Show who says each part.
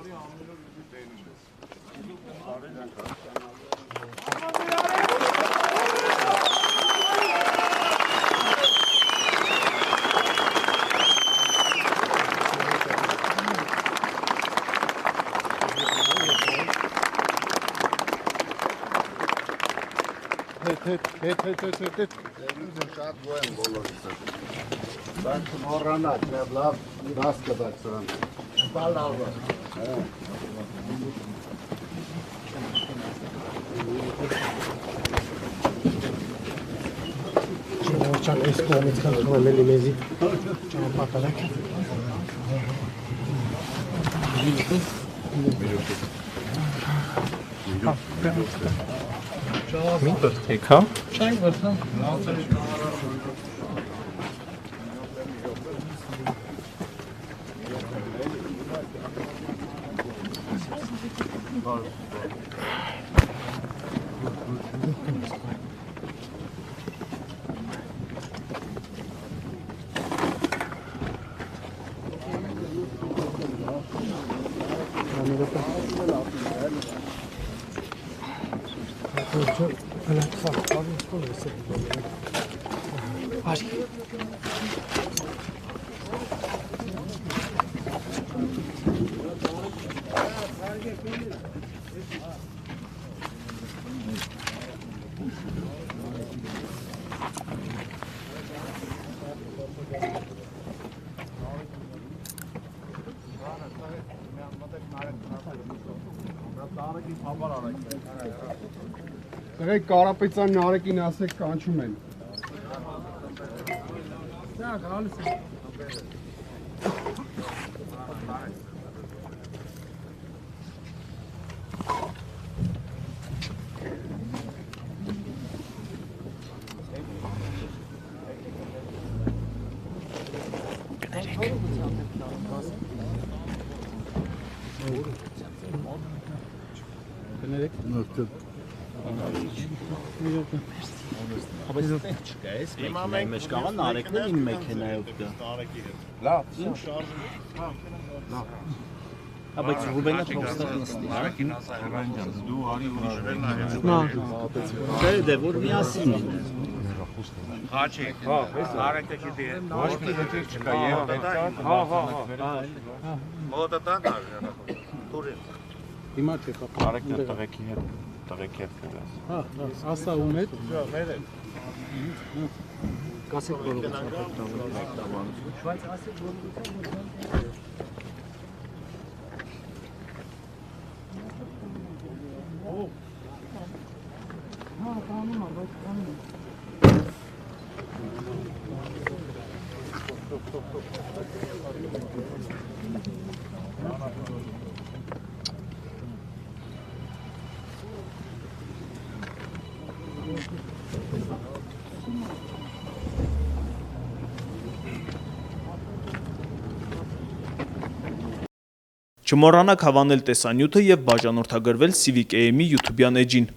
Speaker 1: Հետ։ Շատ գոհ եմ բոլորից։ Բայց մոռանա, չէ՞ լավ դաս կդակ սրան։ Բալավ։
Speaker 2: Չան այս կողմից խնդրում եմ մեզի ճանապարհակ։
Speaker 3: Միտը թեքա։
Speaker 2: Չայն վրթա։
Speaker 1: Դրեք Կարապետյան Նարեկին ասեք կանչում են։ Դա գալիս է։
Speaker 4: Բայց այդտեղ չկա, էս մեքենայի մեջ կաղա նարեկներ ին մեքենայով կա։
Speaker 1: Լավ։
Speaker 4: Բայց Ռուբենը թողստեղ նստի։
Speaker 3: Նարեկին Ռուբեն ջան, դու արի ուրիշ։
Speaker 4: Դե որ միասին են։
Speaker 3: Խաչի։ Նարեկը գիտի։ Ոչ մի հետք չկա եւ մոտատան արժանա։ Տուրին։
Speaker 2: Հիմա չի խփ։
Speaker 3: Նարեկը տղեկի հետ գնաս։
Speaker 2: Հա, ասա ում հետ։
Speaker 3: Մեր է։
Speaker 2: Կասեք որով
Speaker 4: Բայց ասեք որ
Speaker 2: Հա, կանում ար, բայց կանում։
Speaker 5: Չմոռանաք հավանել տեսանյութը և բաժանորդագրվել Civic AM-ի YouTube-յան էջին։